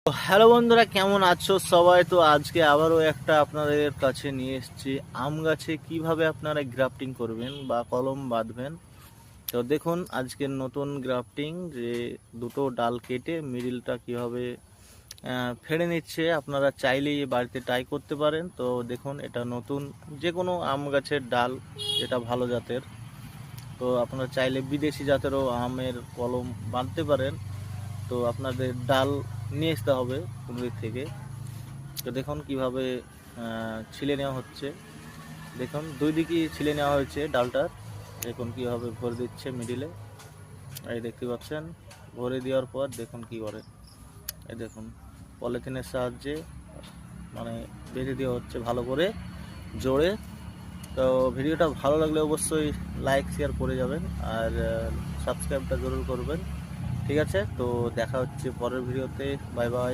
Hello বন্ধুরা, কেমন আছো সবাই? তো আজকে আবারও একটা আপনাদের কাছে নিয়ে এসেছি আম গাছে কিভাবে আপনারা গ্রাফটিং করবেন বা কলম বাঁধবেন। তো দেখুন আজকের নতুন গ্রাফটিং, যে দুটো ডাল কেটে মিডিলটা কিভাবে ফেড়ে নিচ্ছে। আপনারা চাইলেই বাড়িতে ট্রাই করতে পারেন। তো দেখুন, এটা নতুন যে কোনো আম গাছের ডাল, যেটা ভালো জাতের। তো আপনারা চাইলে বিদেশি জাতেরও আমের কলম বাঁধতে পারেন। তো আপনাদের ডাল নিয়ে আসতে হবে কোনো দিক থেকে। তো দেখুন কিভাবে ছিলে নেওয়া হচ্ছে। দেখুন দুই দিকই ছিলে নেওয়া হয়েছে ডালটার। দেখুন কিভাবে ভরে দিচ্ছে মিডিলে। এই দেখতে পাচ্ছেন, ভরে দেওয়ার পর দেখুন কি করে। এই দেখুন পলিথিনের সাহায্যে মানে বেঁধে দেওয়া হচ্ছে ভালো করে জোরে। তো ভিডিওটা ভালো লাগলে অবশ্যই লাইক শেয়ার করে যাবেন, আর সাবস্ক্রাইবটা জরুর করবেন। ঠিক আছে, তো দেখা হচ্ছে পরের ভিডিওতে। Bye bye.